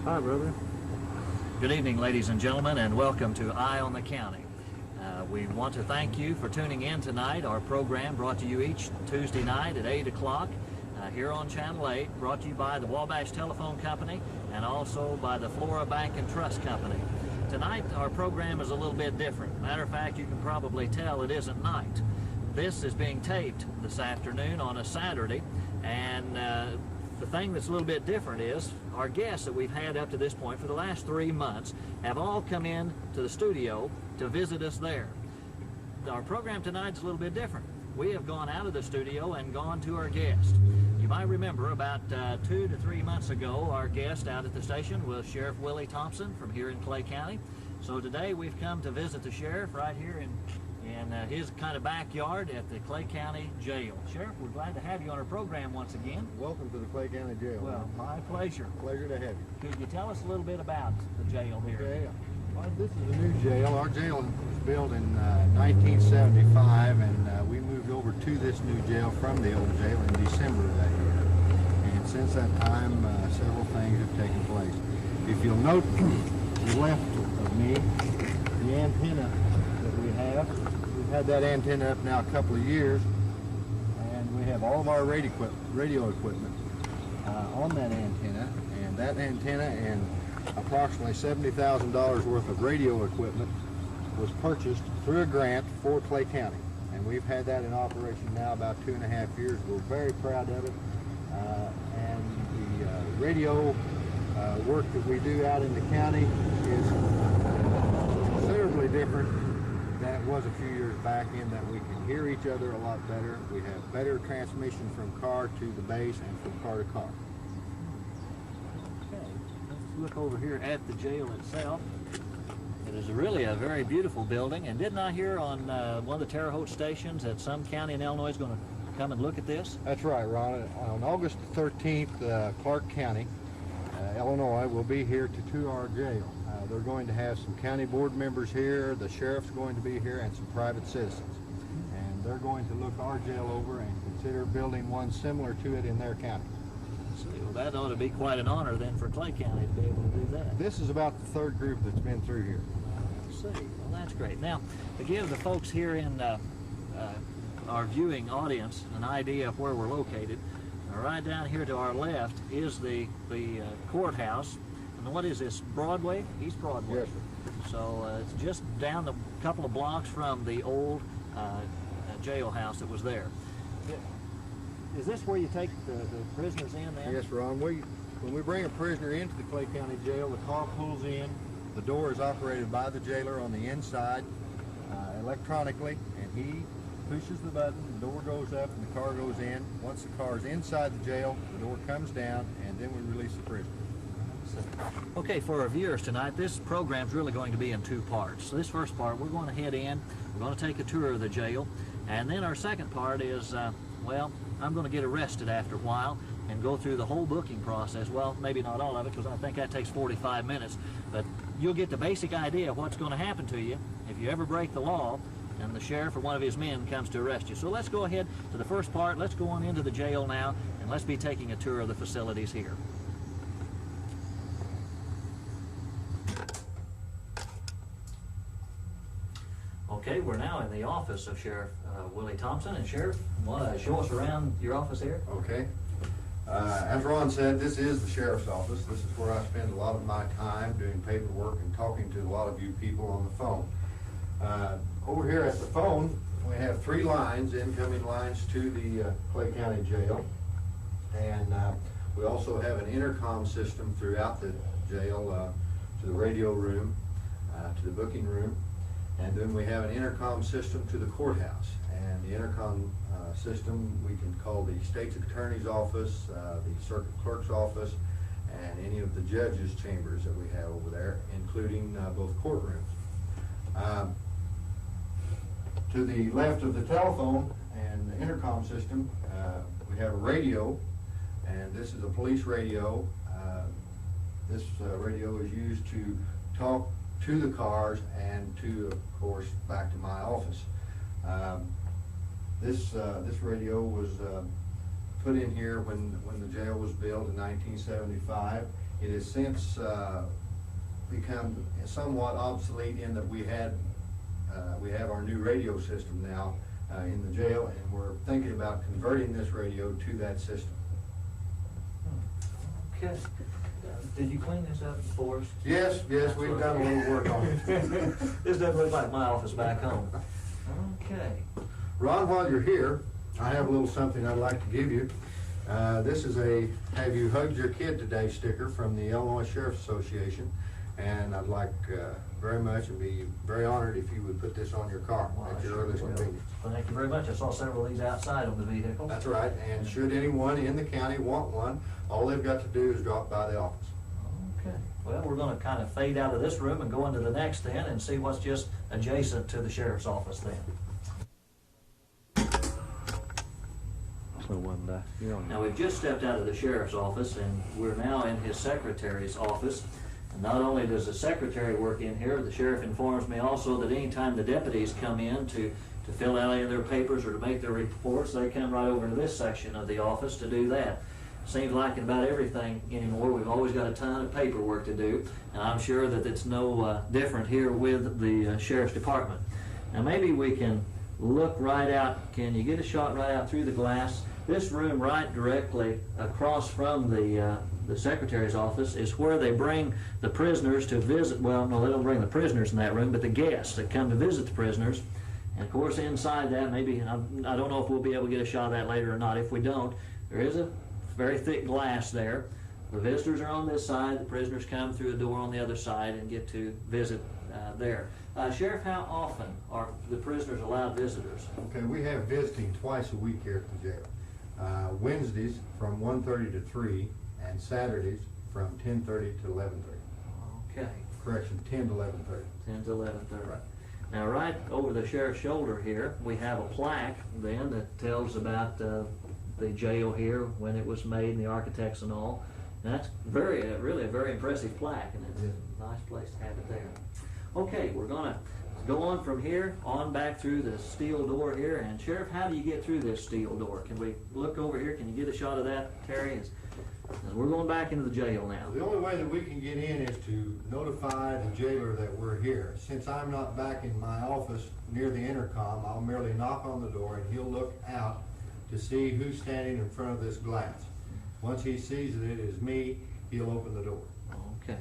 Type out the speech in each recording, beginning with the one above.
Hi, brother. Good evening, ladies and gentlemen, and welcome to Eye on the County. We want to thank you for tuning in tonight. Our program brought to you each Tuesday night at 8 o'clock here on Channel 8, brought to you by the Wabash Telephone Company and also by the Flora Bank and Trust Company. Tonight, our program is a little bit different. Matter of fact, you can probably tell it isn't night. This is being taped this afternoon on a Saturday, and the thing that's a little bit different is our guests that we've had up to this point for the last 3 months have all come in to the studio to visit us there. Our program tonight's a little bit different. We have gone out of the studio and gone to our guest. You might remember about 2 to 3 months ago, our guest out at the station was Sheriff Willie Thompson from here in Clay County. So today we've come to visit the sheriff right here in his kind of backyard at the Clay County Jail. Sheriff, we're glad to have you on our program once again. Welcome to the Clay County Jail. Well, my pleasure. Pleasure to have you. Could you tell us a little bit about the jail here? Okay. Well, this is a new jail. Our jail was built in 1975, and we moved over to this new jail from the old jail in December of that year. And since that time, several things have taken place. If you'll note to the left of me, the antenna that we have, we've had that antenna up now a couple of years, and we have all of our radio equipment on that antenna, and that antenna and approximately $70,000 worth of radio equipment was purchased through a grant for Clay County, and we've had that in operation now about 2.5 years. We're very proud of it, and the radio work that we do out in the county is considerably different than it was a few years back, in that we can hear each other a lot better. We have better transmission from car to the base and from car to car. Okay, let's look over here at the jail itself. It is really a very beautiful building, and didn't I hear on one of the Terre Haute stations that some county in Illinois is going to come and look at this? That's right, Ron. On August 13th, Clark County, Illinois, will be here to tour our jail. They're going to have some county board members here, the sheriff's going to be here, and some private citizens. And they're going to look our jail over and consider building one similar to it in their county. So, well, that ought to be quite an honor then for Clay County to be able to do that. This is about the third group that's been through here. I see. Well, that's great. Now, to give the folks here in our viewing audience an idea of where we're located, right down here to our left is the courthouse. And what is this, Broadway? East Broadway. Yes, sir. So it's just down a couple of blocks from the old jailhouse that was there. Is this where you take the prisoners in there? Yes, Ron. When we bring a prisoner into the Clay County Jail, the car pulls in. The door is operated by the jailer on the inside electronically, and he pushes the button, the door goes up, and the car goes in. Once the car is inside the jail, the door comes down, and then we release the prisoner. Okay, for our viewers tonight, this program's really going to be in two parts. So this first part, we're going to head in, we're going to take a tour of the jail, and then our second part is, well, I'm going to get arrested after a while and go through the whole booking process. Well, maybe not all of it, because I think that takes 45 minutes, but you'll get the basic idea of what's going to happen to you if you ever break the law and the sheriff or one of his men comes to arrest you. So let's go ahead to the first part. Let's go on into the jail now, and let's be taking a tour of the facilities here. Okay, we're now in the office of Sheriff Willie Thompson. And Sheriff, show us around your office here. Okay. As Ron said, this is the sheriff's office. This is where I spend a lot of my time doing paperwork and talking to a lot of you people on the phone. Over here at the phone, we have 3 lines, incoming lines to the Clay County Jail. And we also have an intercom system throughout the jail to the radio room, to the booking room. And then we have an intercom system to the courthouse. And the intercom system we can call the state's attorney's office, the circuit clerk's office, and any of the judges' chambers that we have over there, including both courtrooms. To the left of the telephone and the intercom system, we have a radio, and this is a police radio. This radio is used to talk to the cars and to, of course, back to my office. This radio was put in here when the jail was built in 1975. It has since become somewhat obsolete in that we have our new radio system now in the jail, and we're thinking about converting this radio to that system. Okay. Did you clean this up for us? Yes, we've done a little work on it. This doesn't look like my office back home. Okay. Ron, while you're here, I have a little something I'd like to give you. This is a "Have You Hugged Your Kid Today" sticker from the Illinois Sheriff's Association, and I'd like very much and be very honored if you would put this on your car at your earliest convenience. Thank you very much. I saw several of these outside on the vehicle. That's right, and should anyone in the county want one, all they've got to do is drop by the office. Okay. Well, we're going to kind of fade out of this room and go into the next then and see what's just adjacent to the sheriff's office then. Now, we've just stepped out of the sheriff's office and we're now in his secretary's office. And not only does the secretary work in here, the sheriff informs me also that anytime the deputies come in to fill out any of their papers or to make their reports, they come right over to this section of the office to do that. Seems like in about everything anymore, we've always got a ton of paperwork to do, and I'm sure that it's no different here with the sheriff's department. Now maybe we can look right out. Can you get a shot right out through the glass? This room right directly across from the secretary's office is where they bring the prisoners to visit. Well, no, they don't bring the prisoners in that room, but the guests that come to visit the prisoners. And of course inside that, maybe, I don't know if we'll be able to get a shot of that later or not. If we don't, there is a very thick glass there. The visitors are on this side, the prisoners come through a door on the other side and get to visit there. Sheriff, how often are the prisoners allowed visitors? Okay, we have visiting twice a week here at the jail. Wednesdays from 1:30 to 3, and Saturdays from 10:30 to 11:30. Okay. Correction, 10 to 11:30. 10 to 11:30. Right. Now, right over the sheriff's shoulder here, we have a plaque then that tells about the jail here, when it was made, and the architects and all. And that's really a very impressive plaque, and it's a nice place to have it there. Okay, we're gonna go on from here, on back through the steel door here. And Sheriff, how do you get through this steel door? Can we look over here? Can you get a shot of that, Terry? As we're going back into the jail now. The only way that we can get in is to notify the jailer that we're here. Since I'm not back in my office near the intercom, I'll merely knock on the door and he'll look out to see who's standing in front of this glass. Once he sees that it is me, he'll open the door. Okay.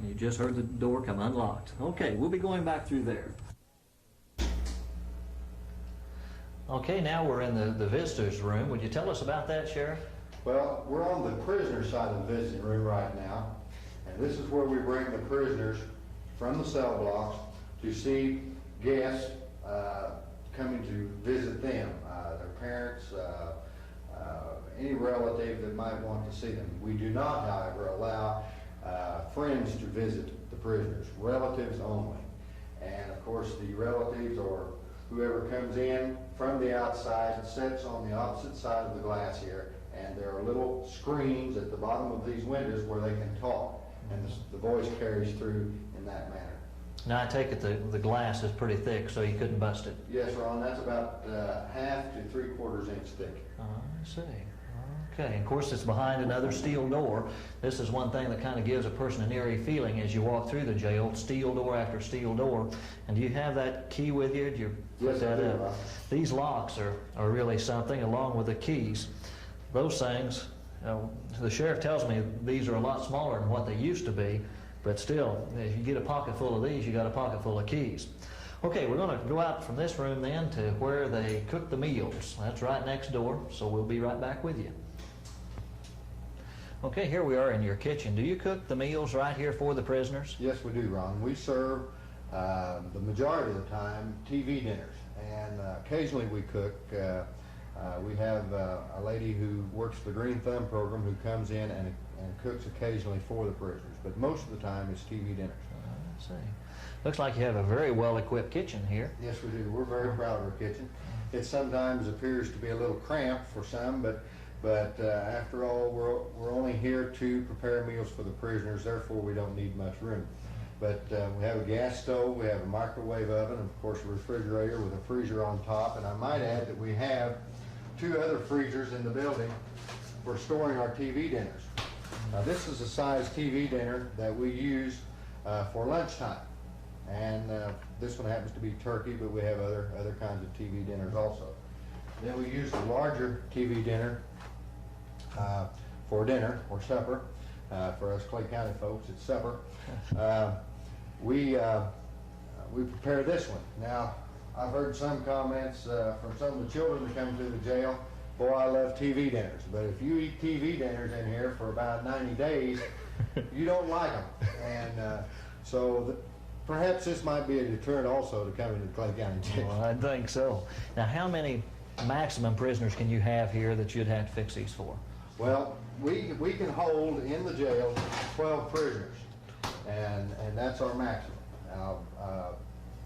You just heard the door come unlocked. Okay, we'll be going back through there. Okay, now we're in the visitor's room. Would you tell us about that, Sheriff? Well, we're on the prisoner side of the visiting room right now, and this is where we bring the prisoners from the cell blocks to see guests coming to visit them, their parents, any relative that might want to see them. We do not, however, allow friends to visit the prisoners, relatives only. And of course the relatives or whoever comes in from the outside sits on the opposite side of the glass here, and there are little screens at the bottom of these windows where they can talk, and the voice carries through in that manner. Now I take it the glass is pretty thick, so you couldn't bust it. Yes, Ron, that's about 1/2 to 3/4 inch thick. I see. Okay, and of course it's behind another steel door. This is one thing that kind of gives a person an eerie feeling as you walk through the jail, steel door after steel door. And do you have that key with you? Did you put that up? These locks are really something, along with the keys. Those things, the sheriff tells me these are a lot smaller than what they used to be, but still, if you get a pocket full of these, you got a pocket full of keys. Okay, we're going to go out from this room then to where they cook the meals. That's right next door, so we'll be right back with you. Okay, here we are in your kitchen. Do you cook the meals right here for the prisoners? Yes, we do, Ron. We serve the majority of the time TV dinners, and occasionally we cook. We have a lady who works the Green Thumb program who comes in and cooks occasionally for the prisoners, but most of the time it's TV dinners. I see. Looks like you have a very well-equipped kitchen here. Yes, we do. We're very proud of our kitchen. It sometimes appears to be a little cramped for some, but after all, we're only here to prepare meals for the prisoners, therefore we don't need much room. But we have a gas stove, we have a microwave oven, and of course a refrigerator with a freezer on top. And I might add that we have 2 other freezers in the building for storing our TV dinners. Now this is a size TV dinner that we use for lunchtime. And this one happens to be turkey, but we have other kinds of TV dinners also. Then we use the larger TV dinner for dinner or supper. For us Clay County folks, it's supper. We prepare this one. Now, I've heard some comments from some of the children that come through the jail, boy, I love TV dinners. But if you eat TV dinners in here for about 90 days, you don't like them. And perhaps this might be a deterrent also to coming to Clay County Jail. Well, I think so. Now, how many maximum prisoners can you have here that you'd have to fix these for? Well, we can hold in the jail 12 prisoners, and that's our maximum. Now,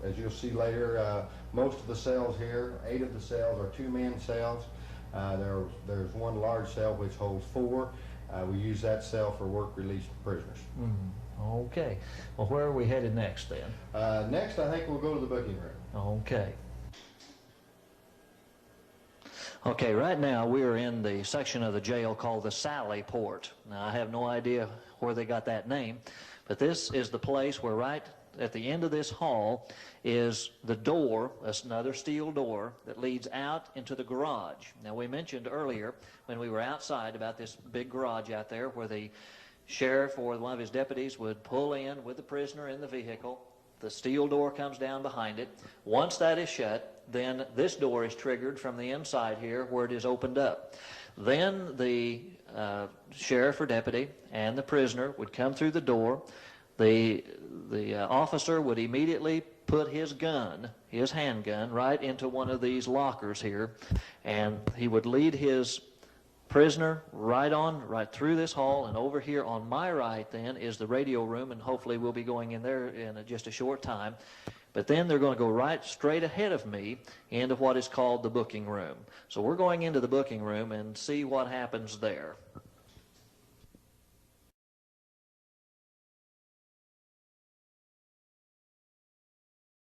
as you'll see later, most of the cells here, 8 of the cells are 2-man cells. There's one large cell which holds 4. We use that cell for work release prisoners. Okay. Well, where are we headed next then? Next, I think we'll go to the booking room. Okay. Okay, right now we are in the section of the jail called the Sally Port. Now, I have no idea where they got that name, but this is the place where right at the end of this hall is the door, another steel door, that leads out into the garage. Now, we mentioned earlier when we were outside about this big garage out there where the sheriff or one of his deputies would pull in with the prisoner in the vehicle. The steel door comes down behind it. Once that is shut, then this door is triggered from the inside here where it is opened up. Then the sheriff or deputy and the prisoner would come through the door. The officer would immediately put his gun, his handgun, right into one of these lockers here, and he would lead his prisoner right through this hall, and over here on my right then is the radio room, and hopefully we'll be going in there in just a short time. But then they're going to go right straight ahead of me into what is called the booking room. So we're going into the booking room and see what happens there.